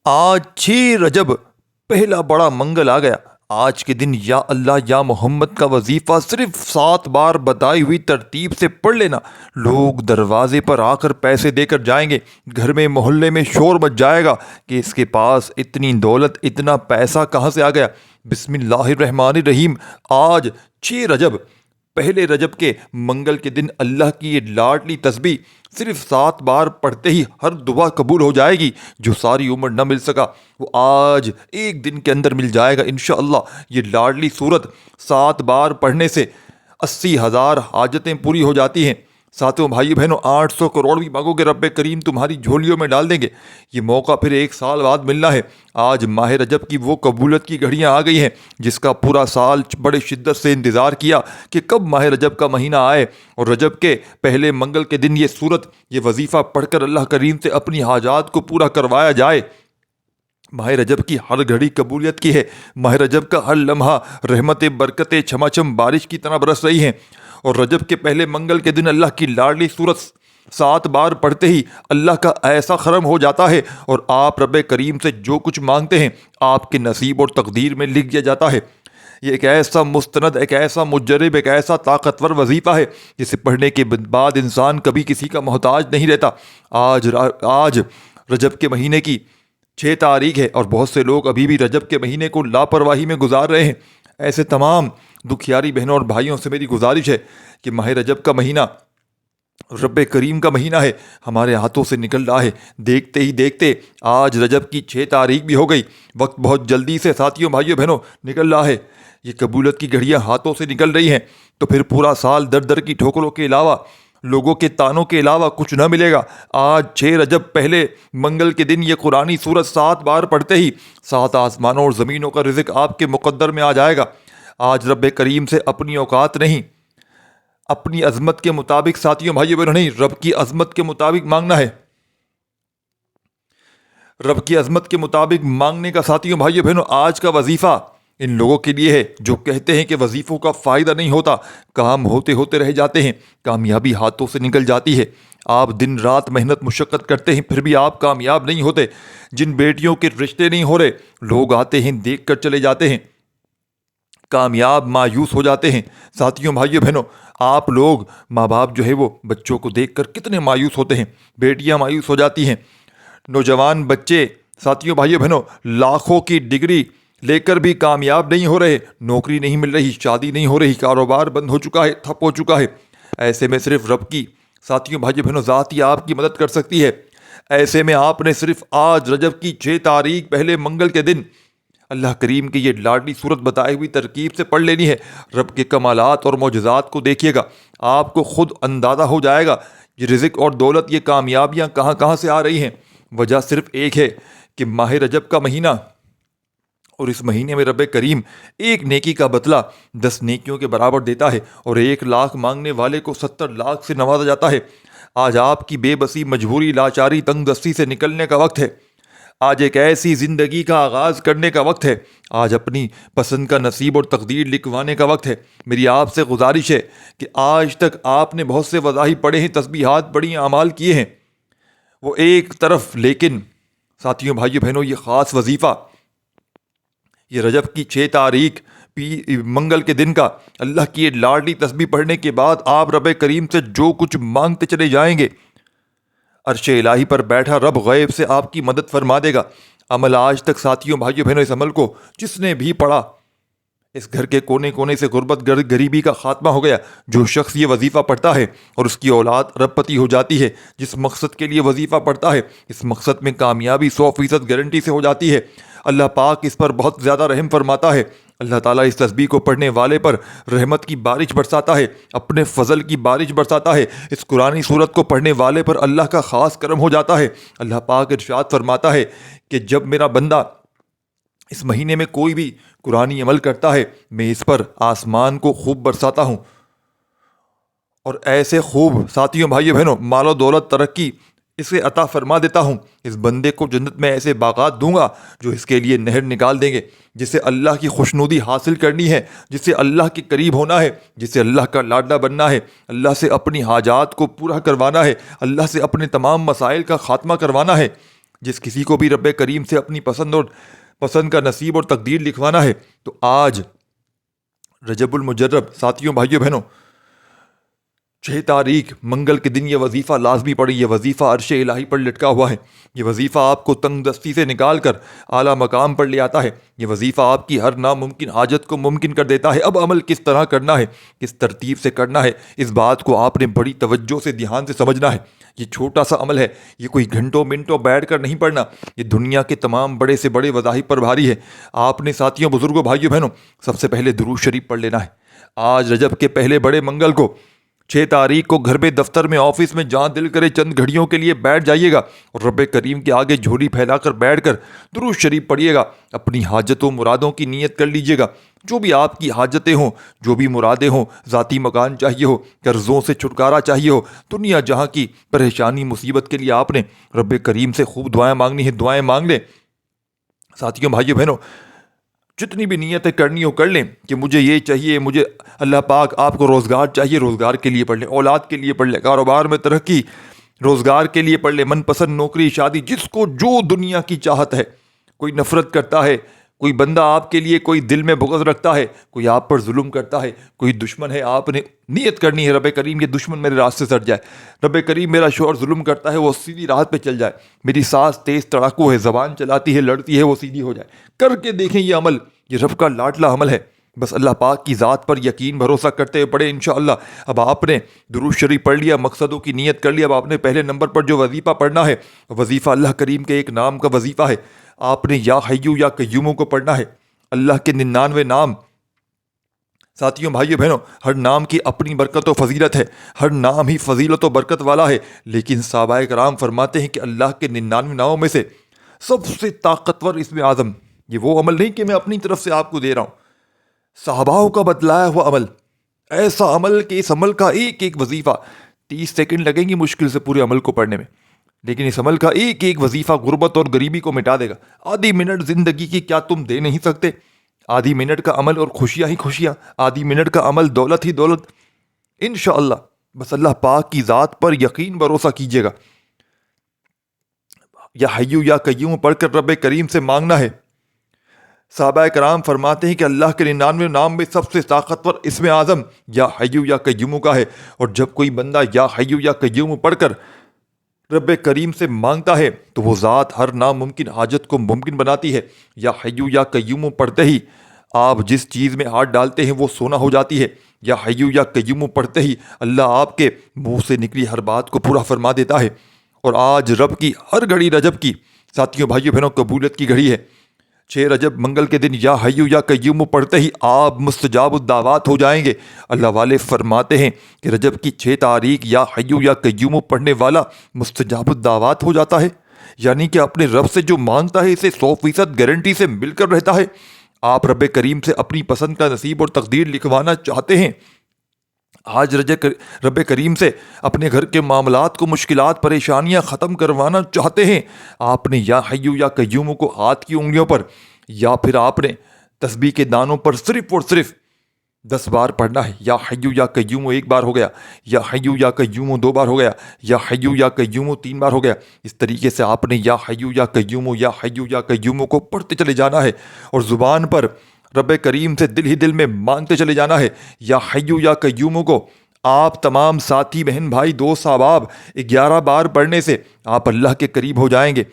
آج 6 رجب پہلا بڑا منگل آ گیا۔ آج کے دن یا اللہ یا محمد کا وظیفہ صرف 7 بار بتائی ہوئی ترتیب سے پڑھ لینا۔ لوگ دروازے پر آ کر پیسے دے کر جائیں گے، گھر میں محلے میں شور مچ جائے گا کہ اس کے پاس اتنی دولت، اتنا پیسہ کہاں سے آ گیا۔ بسم اللہ الرحمن الرحیم۔ آج 6 رجب، پہلے رجب کے منگل کے دن اللہ کی یہ لاڈلی تسبیح صرف 7 بار پڑھتے ہی ہر دعا قبول ہو جائے گی۔ جو ساری عمر نہ مل سکا وہ آج ایک دن کے اندر مل جائے گا انشاءاللہ۔ یہ لاڈلی صورت 7 بار پڑھنے سے 80,000 حاجتیں پوری ہو جاتی ہیں۔ ساتھیوں، بھائی بہنوں، 800 کروڑ بھی مانگو گے رب کریم تمہاری جھولیوں میں ڈال دیں گے۔ یہ موقع پھر 1 سال بعد ملنا ہے۔ آج ماہ رجب کی وہ قبولیت کی گھڑیاں آ گئی ہیں جس کا پورا سال بڑے شدت سے انتظار کیا کہ کب ماہ رجب کا مہینہ آئے اور رجب کے پہلے منگل کے دن یہ صورت، یہ وظیفہ پڑھ کر اللہ کریم سے اپنی حاجات کو پورا کروایا جائے۔ ماہ رجب کی ہر گھڑی قبولیت کی ہے۔ ماہ رجب کا ہر لمحہ رحمت برکتیں چھماچم بارش کی طرح برس رہی ہیں، اور رجب کے پہلے منگل کے دن اللہ کی لاڈلی صورت 7 بار پڑھتے ہی اللہ کا ایسا کرم ہو جاتا ہے اور آپ رب کریم سے جو کچھ مانگتے ہیں آپ کے نصیب اور تقدیر میں لکھ دیا جاتا ہے۔ یہ ایک ایسا مستند، ایک ایسا مجرب، ایک ایسا طاقتور وظیفہ ہے جسے پڑھنے کے بعد انسان کبھی کسی کا محتاج نہیں رہتا۔ آج رجب کے مہینے کی 6 تاریخ ہے اور بہت سے لوگ ابھی بھی رجب کے مہینے کو لاپرواہی میں گزار رہے ہیں۔ ایسے تمام دکھیاری بہنوں اور بھائیوں سے میری گزارش ہے کہ ماہ رجب کا مہینہ رب کریم کا مہینہ ہے، ہمارے ہاتھوں سے نکل رہا ہے۔ دیکھتے ہی دیکھتے آج رجب کی 6 تاریخ بھی ہو گئی۔ وقت بہت جلدی سے ساتھیوں، بھائیوں بہنوں نکل رہا ہے۔ یہ قبولیت کی گھڑیاں ہاتھوں سے نکل رہی ہیں تو پھر پورا سال در در کی ٹھوکروں کے علاوہ، لوگوں کے تانوں کے علاوہ کچھ نہ ملے گا۔ آج 6 رجب پہلے منگل کے دن یہ قرآنی سورت 7 بار پڑھتے ہی 7 آسمانوں اور زمینوں کا رزق آپ کے مقدر میں آ جائے گا۔ آج رب کریم سے اپنی اوقات نہیں، اپنی عظمت کے مطابق، ساتھیوں بھائیوں بہنوں، نہیں، رب کی عظمت کے مطابق مانگنا ہے۔ رب کی عظمت کے مطابق مانگنے کا ساتھیوں بھائیوں بہنوں آج کا وظیفہ ان لوگوں کے لیے ہے جو کہتے ہیں کہ وظیفوں کا فائدہ نہیں ہوتا، کام ہوتے ہوتے رہ جاتے ہیں، کامیابی ہاتھوں سے نکل جاتی ہے۔ آپ دن رات محنت مشقت کرتے ہیں پھر بھی آپ کامیاب نہیں ہوتے۔ جن بیٹیوں کے رشتے نہیں ہو رہے، لوگ آتے ہیں دیکھ کر چلے جاتے ہیں، کامیاب مایوس ہو جاتے ہیں۔ ساتھیوں بھائیوں بہنوں، آپ لوگ ماں باپ جو ہے وہ بچوں کو دیکھ کر کتنے مایوس ہوتے ہیں، بیٹیاں مایوس ہو جاتی ہیں، نوجوان بچے، ساتھیوں بھائیوں بہنوں، لاکھوں کی ڈگری لے کر بھی کامیاب نہیں ہو رہے، نوکری نہیں مل رہی، شادی نہیں ہو رہی، کاروبار بند ہو چکا ہے، ٹھپ ہو چکا ہے۔ ایسے میں صرف رب کی، ساتھیوں بھائیوں بہنوں، ذات ہی آپ کی مدد کر سکتی ہے۔ ایسے میں آپ نے صرف آج رجب کی 6 تاریخ پہلے منگل کے دن اللہ کریم کی یہ لاڈلی صورت بتائی ہوئی ترکیب سے پڑھ لینی ہے۔ رب کے کمالات اور معجزات کو دیکھیے گا، آپ کو خود اندازہ ہو جائے گا یہ رزق اور دولت، یہ کامیابیاں کہاں کہاں سے آ رہی ہیں۔ وجہ صرف ایک ہے کہ ماہ رجب کا مہینہ، اور اس مہینے میں رب کریم ایک نیکی کا بدلہ 10 نیکیوں کے برابر دیتا ہے، اور 1 لاکھ مانگنے والے کو 70 لاکھ سے نوازا جاتا ہے۔ آج آپ کی بے بسی، مجبوری، لاچاری، تنگ دستی سے نکلنے کا وقت ہے۔ آج ایک ایسی زندگی کا آغاز کرنے کا وقت ہے۔ آج اپنی پسند کا نصیب اور تقدیر لکھوانے کا وقت ہے۔ میری آپ سے گزارش ہے کہ آج تک آپ نے بہت سے وظائف پڑھے ہیں، تسبیحات پڑھی ہیں، اعمال کیے ہیں، وہ ایک طرف، لیکن ساتھیوں بھائیوں بہنوں، یہ خاص وظیفہ، یہ رجب کی 6 تاریخ منگل کے دن کا اللہ کی یہ لاڈلی تسبیح پڑھنے کے بعد آپ رب کریم سے جو کچھ مانگتے چلے جائیں گے، عرش الہی پر بیٹھا رب غیب سے آپ کی مدد فرما دے گا۔ عمل آج تک، ساتھیوں بھائیوں بہنوں، اس عمل کو جس نے بھی پڑھا، اس گھر کے کونے کونے سے غربت، غریبی کا خاتمہ ہو گیا۔ جو شخص یہ وظیفہ پڑھتا ہے اور اس کی اولاد رب پتی ہو جاتی ہے، جس مقصد کے لیے وظیفہ پڑھتا ہے، اس مقصد میں کامیابی 100% گارنٹی سے ہو جاتی ہے۔ اللہ پاک اس پر بہت زیادہ رحم فرماتا ہے۔ اللہ تعالیٰ اس تسبیح کو پڑھنے والے پر رحمت کی بارش برساتا ہے، اپنے فضل کی بارش برساتا ہے۔ اس قرآنی سورت کو پڑھنے والے پر اللہ کا خاص کرم ہو جاتا ہے۔ اللہ پاک ارشاد فرماتا ہے کہ جب میرا بندہ اس مہینے میں کوئی بھی قرآنی عمل کرتا ہے، میں اس پر آسمان کو خوب برساتا ہوں، اور ایسے خوب، ساتھیوں بھائیوں بہنوں، مال و دولت، ترقی اسے عطا فرما دیتا ہوں۔ اس بندے کو جنت میں ایسے باغات دوں گا جو اس کے لیے نہر نکال دیں گے۔ جسے اللہ کی خوشنودی حاصل کرنی ہے، جسے اللہ کے قریب ہونا ہے، جسے اللہ کا لاڈلا بننا ہے، اللہ سے اپنی حاجات کو پورا کروانا ہے، اللہ سے اپنے تمام مسائل کا خاتمہ کروانا ہے، جس کسی کو بھی رب کریم سے اپنی پسند کا نصیب اور تقدیر لکھوانا ہے تو آج رجب المجرب ساتھیوں بھائیوں بہنوں 6 تاریخ منگل کے دن یہ وظیفہ لازمی پڑھی. یہ وظیفہ عرش الہی پر لٹکا ہوا ہے. یہ وظیفہ آپ کو تنگ دستی سے نکال کر اعلیٰ مقام پر لے آتا ہے. یہ وظیفہ آپ کی ہر ناممکن حاجت کو ممکن کر دیتا ہے. اب عمل کس طرح کرنا ہے, کس ترتیب سے کرنا ہے, اس بات کو آپ نے بڑی توجہ سے دھیان سے سمجھنا ہے. یہ چھوٹا سا عمل ہے, یہ کوئی گھنٹوں منٹوں بیٹھ کر نہیں پڑھنا. یہ دنیا کے تمام بڑے سے بڑے وظائف پر بھاری ہے. آپ نے ساتھیوں بزرگوں بھائیوں بہنوں سب سے پہلے درود شریف پڑھ لینا ہے. آج رجب کے پہلے بڑے منگل کو 6 تاریخ کو گھر میں, دفتر میں, آفس میں جہاں دل کرے چند گھڑیوں کے لیے بیٹھ جائیے گا اور رب کریم کے آگے جھولی پھیلا کر بیٹھ کر درود شریف پڑھیے گا. اپنی حاجتوں مرادوں کی نیت کر لیجیے گا. جو بھی آپ کی حاجتیں ہوں, جو بھی مرادیں ہوں, ذاتی مکان چاہیے ہو, قرضوں سے چھٹکارا چاہیے ہو, دنیا جہاں کی پریشانی مصیبت کے لیے آپ نے رب کریم سے خوب دعائیں مانگنی ہے. دعائیں مانگ لیں. ساتھیوں بھائیوں بہنوں جتنی بھی نیتیں کرنی ہو کر لیں کہ مجھے یہ چاہیے, مجھے اللہ پاک آپ کو روزگار چاہیے, روزگار کے لیے پڑھ لیں, اولاد کے لیے پڑھ لیں, کاروبار میں ترقی, روزگار کے لیے پڑھ لیں, من پسند نوکری, شادی, جس کو جو دنیا کی چاہت ہے. کوئی نفرت کرتا ہے, کوئی بندہ آپ کے لیے کوئی دل میں بغض رکھتا ہے, کوئی آپ پر ظلم کرتا ہے, کوئی دشمن ہے. آپ نے نیت کرنی ہے رب کریم یہ دشمن میرے راستے سے ہٹ جائے, رب کریم میرا شوہر ظلم کرتا ہے وہ سیدھی راہ پہ چل جائے, میری ساس تیز تڑاکو ہے, زبان چلاتی ہے, لڑتی ہے, وہ سیدھی ہو جائے. کر کے دیکھیں یہ عمل, یہ رب کا لاڈلا عمل ہے. بس اللہ پاک کی ذات پر یقین بھروسہ کرتے ہوئے پڑھے انشاءاللہ. اب آپ نے درود شریف پڑھ لیا, مقصدوں کی نیت کر لیا. اب آپ نے پہلے نمبر پر جو وظیفہ پڑھنا ہے, وظیفہ اللہ کریم کے ایک نام کا وظیفہ ہے. آپ نے یا حیو یا قیوم کو پڑھنا ہے. اللہ کے 99 نام. ساتھیوں بھائیوں بہنوں ہر نام کی اپنی برکت و فضیلت ہے, ہر نام ہی فضیلت و برکت والا ہے. لیکن صحابہ کرام فرماتے ہیں کہ اللہ کے 99 ناموں میں سے سب سے طاقتور اسم اعظم, یہ وہ عمل نہیں کہ میں اپنی طرف سے آپ کو دے رہا ہوں, صحاباؤں کا بتلایا ہوا عمل. ایسا عمل کہ اس عمل کا ایک ایک وظیفہ 30 سیکنڈ لگیں گی مشکل سے پورے عمل کو پڑھنے میں, لیکن اس عمل کا ایک ایک وظیفہ غربت اور غریبی کو مٹا دے گا. آدھی منٹ زندگی کی کیا تم دے نہیں سکتے؟ آدھی منٹ کا عمل اور خوشیاں ہی خوشیاں, آدھی منٹ کا عمل دولت ہی دولت. انشاءاللہ بس اللہ پاک کی ذات پر یقین بھروسہ کیجیے گا. یا حیو یا قیوم پڑھ کر رب کریم سے مانگنا ہے. صحابہ کرام فرماتے ہیں کہ اللہ کے 99 نام میں سب سے طاقتور اسم اعظم یا حیو یا قیوم کا ہے. اور جب کوئی بندہ یا حیو یا قیوم پڑھ کر رب کریم سے مانگتا ہے تو وہ ذات ہر ناممکن حاجت کو ممکن بناتی ہے. یا حیو یا قیوم پڑھتے ہی آپ جس چیز میں ہاتھ ڈالتے ہیں وہ سونا ہو جاتی ہے. یا حیو یا قیوم پڑھتے ہی اللہ آپ کے منہ سے نکلی ہر بات کو پورا فرما دیتا ہے. اور آج رب کی ہر گھڑی رجب کی ساتھیوں بھائیوں بہنوں قبولیت کی گھڑی ہے. 6 رجب منگل کے دن یا حیو یا قیوم پڑھتے ہی آپ مستجاب الدعوات ہو جائیں گے. اللہ والے فرماتے ہیں کہ رجب کی 6 تاریخ یا حیو یا قیوم پڑھنے والا مستجاب الدعوات ہو جاتا ہے. یعنی کہ اپنے رب سے جو مانگتا ہے اسے 100% گارنٹی سے مل کر رہتا ہے. آپ رب کریم سے اپنی پسند کا نصیب اور تقدیر لکھوانا چاہتے ہیں, آج رب کریم سے اپنے گھر کے معاملات کو, مشکلات, پریشانیاں ختم کروانا چاہتے ہیں, آپ نے یا حیو یا قیوم کو ہاتھ کی انگلیوں پر یا پھر آپ نے تسبیح کے دانوں پر صرف اور صرف 10 بار پڑھنا ہے. یا حیو یا قیوم 1 بار ہو گیا, یا حیو یا قیوم 2 بار ہو گیا, یا حیو یا قیوم 3 بار ہو گیا. اس طریقے سے آپ نے یا حیو یا قیوم کو پڑھتے چلے جانا ہے اور زبان پر رب کریم سے دل ہی دل میں مانگتے چلے جانا ہے. یا حیو یا قیوم کو آپ تمام ساتھی بہن بھائی دوست احباب 11 بار پڑھنے سے آپ اللہ کے قریب ہو جائیں گے,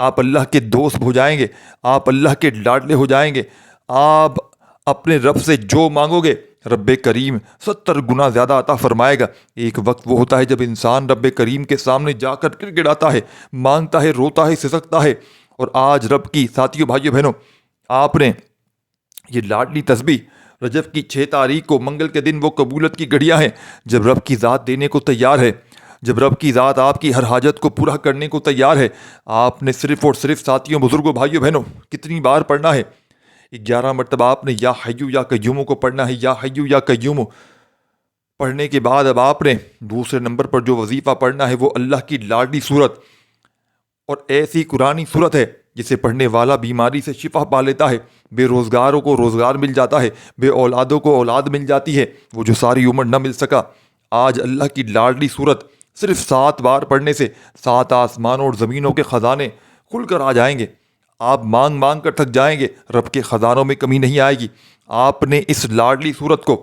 آپ اللہ کے دوست ہو جائیں گے, آپ اللہ کے لاڈلے ہو جائیں گے. آپ اپنے رب سے جو مانگو گے رب کریم 70 گنا زیادہ عطا فرمائے گا. ایک وقت وہ ہوتا ہے جب انسان رب کریم کے سامنے جا کر گڑگڑاتا ہے, مانگتا ہے, روتا ہے, سسکتا ہے. اور آج رب کی ساتھیوں بھائیوں بہنوں آپ نے یہ لاڈلی تسبیح رجب کی 6 تاریخ کو منگل کے دن وہ قبولیت کی گھڑیاں ہیں جب رب کی ذات دینے کو تیار ہے, جب رب کی ذات آپ کی ہر حاجت کو پورا کرنے کو تیار ہے. آپ نے صرف اور صرف ساتھیوں بزرگوں بھائیوں بہنوں کتنی بار پڑھنا ہے؟ 11 مرتبہ آپ نے یا حیو یا قیوم کو پڑھنا ہے. یا حیو یا قیوم پڑھنے کے بعد اب آپ نے دوسرے نمبر پر جو وظیفہ پڑھنا ہے وہ اللہ کی لاڈلی صورت, اور ایسی قرآنی صورت ہے جسے پڑھنے والا بیماری سے شفا پا لیتا ہے, بے روزگاروں کو روزگار مل جاتا ہے, بے اولادوں کو اولاد مل جاتی ہے, وہ جو ساری عمر نہ مل سکا. آج اللہ کی لاڈلی صورت صرف 7 بار پڑھنے سے 7 آسمانوں اور زمینوں کے خزانے کھل کر آ جائیں گے. آپ مانگ مانگ کر تھک جائیں گے, رب کے خزانوں میں کمی نہیں آئے گی. آپ نے اس لاڈلی صورت کو,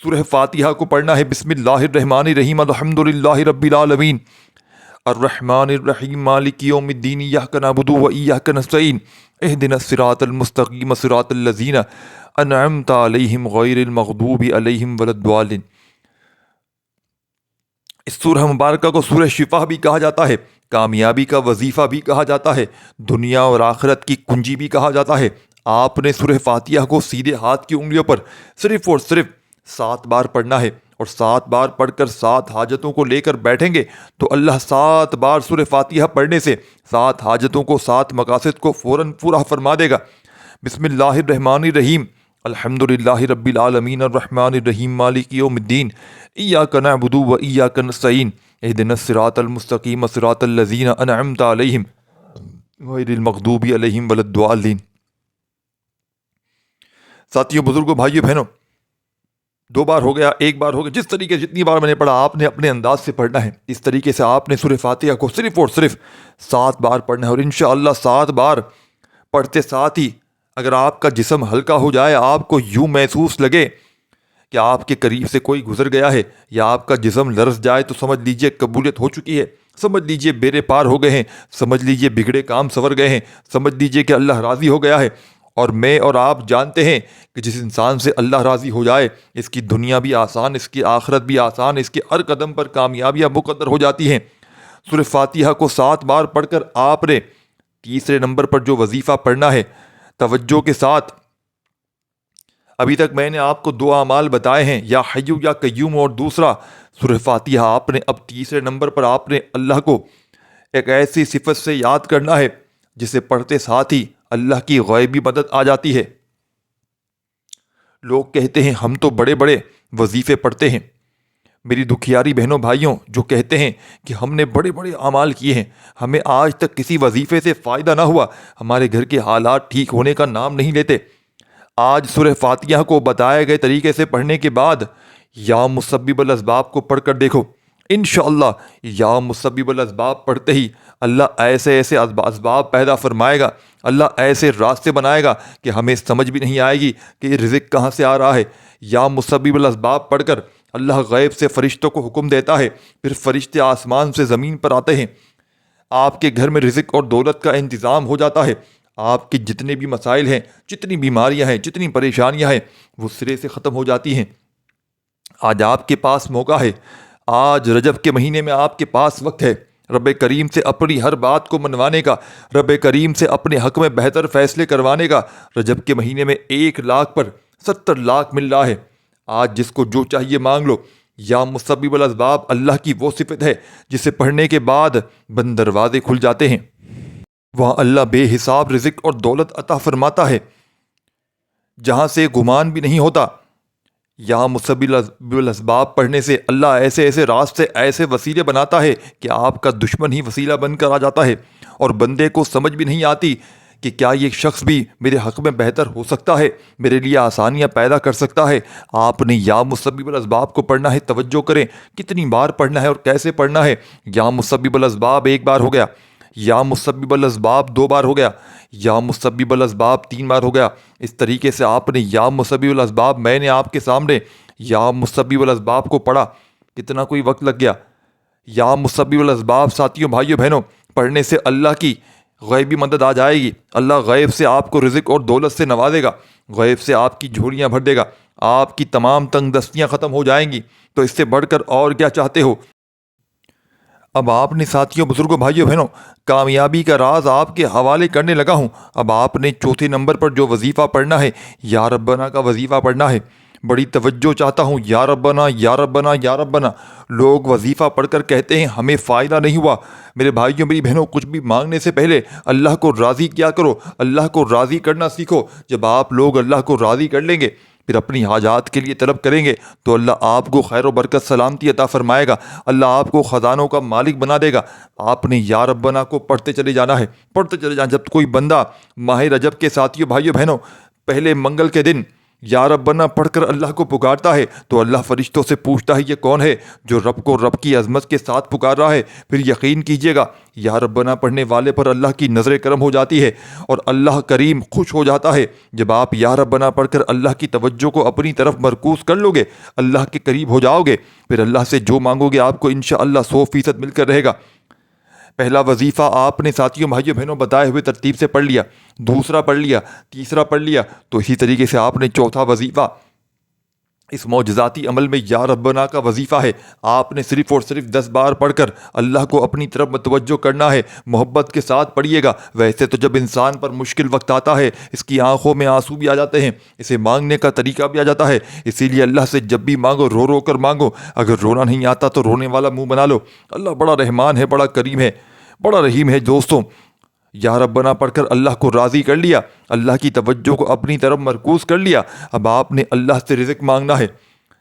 سورہ فاتحہ کو پڑھنا ہے. بسم اللہ الرحمن الرحیم الحمد للہ رب العالمین الرحمن الرحیم مالک یوم الدین ایاک نعبد و ایاک نستعین اہدنا الصراط المستقیم صراط الذین انعمت علیہم غیر المغضوب علیہم ولا الضالین. اس سورہ مبارکہ کو سورہ شفا بھی کہا جاتا ہے, کامیابی کا وظیفہ بھی کہا جاتا ہے, دنیا اور آخرت کی کنجی بھی کہا جاتا ہے. آپ نے سورہ فاتحہ کو سیدھے ہاتھ کی انگلیوں پر صرف اور صرف 7 بار پڑھنا ہے, اور 7 بار پڑھ کر 7 حاجتوں کو لے کر بیٹھیں گے تو اللہ 7 بار سورہ فاتحہ پڑھنے سے 7 حاجتوں کو 7 مقاصد کو فوراً پورا فرما دے گا. بسم اللہ الرحمن الرحیم الحمد للہ رب العالمین الرحمن الرحیم مالک یوم الدین ایاک نعبد و ایاک نستعین اہدنا الصراط المستقیم صراط الذین انعمت علیہم غیر المغضوب علیہم ولا الضالین. ساتھیوں, بزرگوں, بھائیوں, بہنوں, 2 بار ہو گیا, 1 بار ہو گیا, جس طریقے سے جتنی بار میں نے پڑھا آپ نے اپنے انداز سے پڑھنا ہے. اس طریقے سے آپ نے سورہ فاتحہ کو صرف اور صرف 7 بار پڑھنا ہے, اور انشاءاللہ 7 بار پڑھتے ساتھ ہی اگر آپ کا جسم ہلکا ہو جائے, آپ کو یوں محسوس لگے کہ آپ کے قریب سے کوئی گزر گیا ہے, یا آپ کا جسم لرز جائے, تو سمجھ لیجئے قبولیت ہو چکی ہے, سمجھ لیجئے بیڑے پار ہو گئے ہیں, سمجھ لیجئے بگڑے کام سنور گئے ہیں, سمجھ لیجئے کہ اللہ راضی ہو گیا ہے. اور میں اور آپ جانتے ہیں کہ جس انسان سے اللہ راضی ہو جائے, اس کی دنیا بھی آسان, اس کی آخرت بھی آسان, اس کے ہر قدم پر کامیابیاں مقدر ہو جاتی ہیں. سورہ فاتحہ کو 7 بار پڑھ کر آپ نے تیسرے نمبر پر جو وظیفہ پڑھنا ہے, توجہ کے ساتھ. ابھی تک میں نے آپ کو 2 اعمال بتائے ہیں, یا حی یا قیوم, اور دوسرا سورہ فاتحہ. آپ نے اب تیسرے نمبر پر آپ نے اللہ کو ایک ایسی صفت سے یاد کرنا ہے جسے پڑھتے ساتھ ہی اللہ کی غیبی مدد آ جاتی ہے. لوگ کہتے ہیں ہم تو بڑے بڑے وظیفے پڑھتے ہیں. میری دکھیاری بہنوں بھائیوں, جو کہتے ہیں کہ ہم نے بڑے بڑے اعمال کیے ہیں, ہمیں آج تک کسی وظیفے سے فائدہ نہ ہوا, ہمارے گھر کے حالات ٹھیک ہونے کا نام نہیں لیتے. آج سورہ فاتحہ کو بتائے گئے طریقے سے پڑھنے کے بعد یا مسبب الاسباب کو پڑھ کر دیکھو. انشاءاللہ یا مسبب الاسباب پڑھتے ہی اللہ ایسے ایسے اسباب پیدا فرمائے گا, اللہ ایسے راستے بنائے گا کہ ہمیں سمجھ بھی نہیں آئے گی کہ یہ رزق کہاں سے آ رہا ہے. یا مسبب الاسباب پڑھ کر اللہ غیب سے فرشتوں کو حکم دیتا ہے, پھر فرشتے آسمان سے زمین پر آتے ہیں, آپ کے گھر میں رزق اور دولت کا انتظام ہو جاتا ہے. آپ کے جتنے بھی مسائل ہیں, جتنی بیماریاں ہیں, جتنی پریشانیاں ہیں, وہ سرے سے ختم ہو جاتی ہیں. آج آپ کے پاس موقع ہے, آج رجب کے مہینے میں آپ کے پاس وقت ہے رب کریم سے اپنی ہر بات کو منوانے کا, رب کریم سے اپنے حق میں بہتر فیصلے کروانے کا. رجب کے مہینے میں 1 لاکھ پر 70 لاکھ مل رہا ہے. آج جس کو جو چاہیے مانگ لو. یا مسبب الاسباب اللہ کی وہ صفت ہے جسے پڑھنے کے بعد بند دروازے کھل جاتے ہیں. وہاں اللہ بے حساب رزق اور دولت عطا فرماتا ہے جہاں سے گمان بھی نہیں ہوتا. یہاں مسبب الاسباب پڑھنے سے اللہ ایسے ایسے راستے, ایسے وسیلے بناتا ہے کہ آپ کا دشمن ہی وسیلہ بن کر آ جاتا ہے, اور بندے کو سمجھ بھی نہیں آتی کہ کیا یہ شخص بھی میرے حق میں بہتر ہو سکتا ہے, میرے لیے آسانیاں پیدا کر سکتا ہے. آپ نے یا مسبب الاسباب کو پڑھنا ہے. توجہ کریں کتنی بار پڑھنا ہے اور کیسے پڑھنا ہے. یا مسبب الاسباب 1 بار ہو گیا, یا مسبب الاسباب 2 بار ہو گیا, یا مسبب الاسباب 3 بار ہو گیا. اس طریقے سے آپ نے یا مسبب الاسباب, میں نے آپ کے سامنے یا مسبب الاسباب کو پڑھا, کتنا کوئی وقت لگ گیا. یا مسبب الاسباب ساتھیوں, بھائیوں, بہنوں, پڑھنے سے اللہ کی غیبی مدد آ جائے گی. اللہ غیب سے آپ کو رزق اور دولت سے نوازے گا, غیب سے آپ کی جھولیاں بھر دے گا, آپ کی تمام تنگ دستیاں ختم ہو جائیں گی. تو اس سے بڑھ کر اور کیا چاہتے ہو. اب آپ نے ساتھیوں, بزرگوں, بھائیوں, بہنوں, کامیابی کا راز آپ کے حوالے کرنے لگا ہوں. اب آپ نے چوتھے نمبر پر جو وظیفہ پڑھنا ہے, یا ربنا کا وظیفہ پڑھنا ہے. بڑی توجہ چاہتا ہوں, یا ربنا, یا ربنا, یا ربنا. لوگ وظیفہ پڑھ کر کہتے ہیں ہمیں فائدہ نہیں ہوا. میرے بھائیوں, میری بہنوں, کچھ بھی مانگنے سے پہلے اللہ کو راضی کیا کرو, اللہ کو راضی کرنا سیکھو. جب آپ لوگ اللہ کو راضی کر لیں گے, پھر اپنی حاجات کے لیے طلب کریں گے, تو اللہ آپ کو خیر و برکت سلامتی عطا فرمائے گا, اللہ آپ کو خزانوں کا مالک بنا دے گا. آپ نے یا ربنا کو پڑھتے چلے جانا ہے, پڑھتے چلے جانا. جب کوئی بندہ ماہ رجب کے ساتھیوں, بھائیوں, بہنوں, پہلے منگل کے دن یا ربنا پڑھ کر اللہ کو پکارتا ہے تو اللہ فرشتوں سے پوچھتا ہے یہ کون ہے جو رب کو رب کی عظمت کے ساتھ پکار رہا ہے؟ پھر یقین کیجیے گا یا ربنا پڑھنے والے پر اللہ کی نظر کرم ہو جاتی ہے اور اللہ کریم خوش ہو جاتا ہے۔ جب آپ یا ربنا پڑھ کر اللہ کی توجہ کو اپنی طرف مرکوز کر لو گے، اللہ کے قریب ہو جاؤ گے، پھر اللہ سے جو مانگو گے آپ کو انشاءاللہ 100% مل کر رہے گا۔ پہلا وظیفہ آپ نے ساتھیوں بھائیوں بہنوں بتائے ہوئے ترتیب سے پڑھ لیا، دوسرا پڑھ لیا، تیسرا پڑھ لیا، تو اسی طریقے سے آپ نے چوتھا وظیفہ اس معجزاتی عمل میں یا ربنا کا وظیفہ ہے۔ آپ نے صرف اور صرف 10 بار پڑھ کر اللہ کو اپنی طرف متوجہ کرنا ہے، محبت کے ساتھ پڑھیے گا۔ ویسے تو جب انسان پر مشکل وقت آتا ہے اس کی آنکھوں میں آنسو بھی آ جاتے ہیں، اسے مانگنے کا طریقہ بھی آ جاتا ہے، اسی لیے اللہ سے جب بھی مانگو رو رو کر مانگو۔ اگر رونا نہیں آتا تو رونے والا منہ بنا لو۔ اللہ بڑا رحمان ہے، بڑا کریم ہے، بڑا رحیم ہے۔ دوستوں، یا ربنا پڑھ کر اللہ کو راضی کر لیا، اللہ کی توجہ کو اپنی طرف مرکوز کر لیا، اب آپ نے اللہ سے رزق مانگنا ہے۔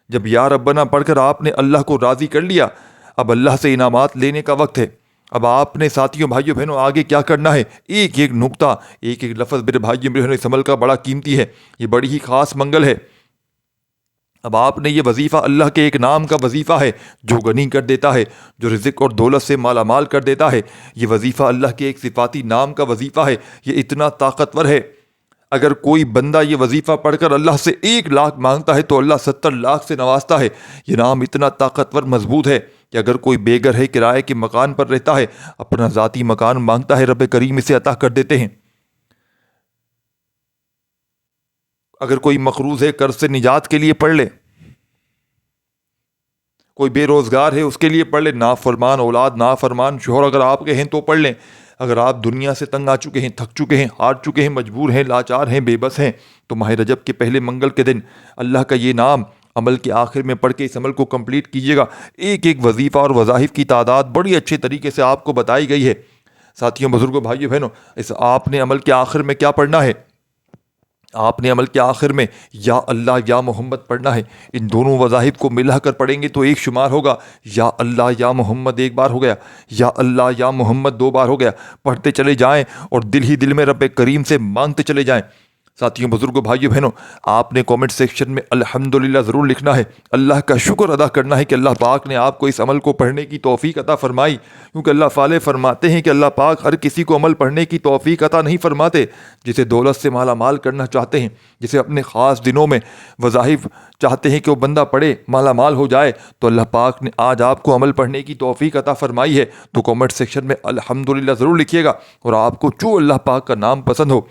جب یا ربنا پڑھ کر آپ نے اللہ کو راضی کر لیا، اب اللہ سے انعامات لینے کا وقت ہے۔ اب آپ نے ساتھیوں بھائیوں بہنوں آگے کیا کرنا ہے؟ ایک ایک نقطہ، ایک ایک لفظ میرے بھائیوں بہنوں اس عمل کا بڑا قیمتی ہے، یہ بڑی ہی خاص منگل ہے۔ اب آپ نے یہ وظیفہ اللہ کے ایک نام کا وظیفہ ہے جو غنی کر دیتا ہے، جو رزق اور دولت سے مالا مال کر دیتا ہے۔ یہ وظیفہ اللہ کے ایک صفاتی نام کا وظیفہ ہے، یہ اتنا طاقتور ہے۔ اگر کوئی بندہ یہ وظیفہ پڑھ کر اللہ سے 1 لاکھ مانگتا ہے تو اللہ 70 لاکھ سے نوازتا ہے۔ یہ نام اتنا طاقتور مضبوط ہے کہ اگر کوئی بے گھر ہے، کرائے کے مکان پر رہتا ہے، اپنا ذاتی مکان مانگتا ہے، رب کریم اسے عطا کر دیتے ہیں۔ اگر کوئی مقروض ہے، قرض سے نجات کے لیے پڑھ لے۔ کوئی بے روزگار ہے اس کے لیے پڑھ لے، نافرمان اولاد، نافرمان شوہر اگر آپ کے ہیں تو پڑھ لیں۔ اگر آپ دنیا سے تنگ آ چکے ہیں، تھک چکے ہیں، ہار چکے ہیں، مجبور ہیں، لاچار ہیں، بے بس ہیں، تو ماہ رجب کے پہلے منگل کے دن اللہ کا یہ نام عمل کے آخر میں پڑھ کے اس عمل کو کمپلیٹ کیجیے گا۔ ایک ایک وظیفہ اور وظائف کی تعداد بڑی اچھے طریقے سے آپ کو بتائی گئی ہے۔ ساتھیوں بزرگوں بھائیوں بہنوں، اس آپ نے عمل کے آخر میں کیا پڑھنا ہے؟ آپ نے عمل کے آخر میں یا اللہ یا محمد پڑھنا ہے۔ ان دونوں وظائف کو ملا کر پڑھیں گے تو ایک شمار ہوگا، یا اللہ یا محمد 1 بار ہو گیا، یا اللہ یا محمد 2 بار ہو گیا۔ پڑھتے چلے جائیں اور دل ہی دل میں رب کریم سے مانگتے چلے جائیں۔ ساتھیوں بزرگوں بھائیوں بہنوں، آپ نے کومنٹ سیکشن میں الحمدللہ ضرور لکھنا ہے، اللہ کا شکر ادا کرنا ہے کہ اللہ پاک نے آپ کو اس عمل کو پڑھنے کی توفیق عطا فرمائی، کیونکہ اللہ فالح فرماتے ہیں کہ اللہ پاک ہر کسی کو عمل پڑھنے کی توفیق عطا نہیں فرماتے۔ جسے دولت سے مالا مال کرنا چاہتے ہیں، جسے اپنے خاص دنوں میں وظائف چاہتے ہیں کہ وہ بندہ پڑھے مالا مال ہو جائے، تو اللہ پاک نے آج آپ کو عمل پڑھنے کی توفیق عطا فرمائی ہے۔ تو کومنٹ سیکشن میں الحمدللہ ضرور لکھیے گا، اور آپ کو جو اللہ پاک کا نام پسند ہو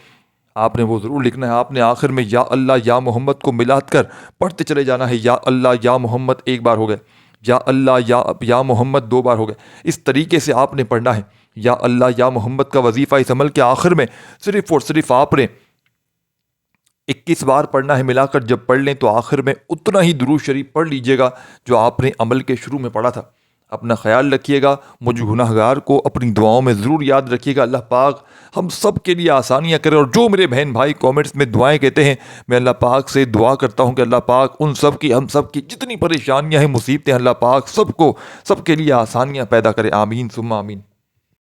آپ نے وہ ضرور لکھنا ہے۔ آپ نے آخر میں یا اللہ یا محمد کو ملات کر پڑھتے چلے جانا ہے۔ یا اللہ یا محمد 1 بار ہو گئے، یا اللہ یا محمد 2 بار ہو گئے۔ اس طریقے سے آپ نے پڑھنا ہے۔ یا اللہ یا محمد کا وظیفہ اس عمل کے آخر میں صرف اور صرف آپ نے 21 بار پڑھنا ہے ملا کر۔ جب پڑھ لیں تو آخر میں اتنا ہی درود شریف پڑھ لیجئے گا جو آپ نے عمل کے شروع میں پڑھا تھا۔ اپنا خیال رکھیے گا، مجھ گناہگار کو اپنی دعاؤں میں ضرور یاد رکھیے گا۔ اللہ پاک ہم سب کے لیے آسانیاں کرے، اور جو میرے بہن بھائی کومنٹس میں دعائیں کہتے ہیں، میں اللہ پاک سے دعا کرتا ہوں کہ اللہ پاک ان سب کی، ہم سب کی جتنی پریشانیاں ہیں، مصیبتیں، اللہ پاک سب کے لیے آسانیاں پیدا کرے۔ آمین ثم آمین۔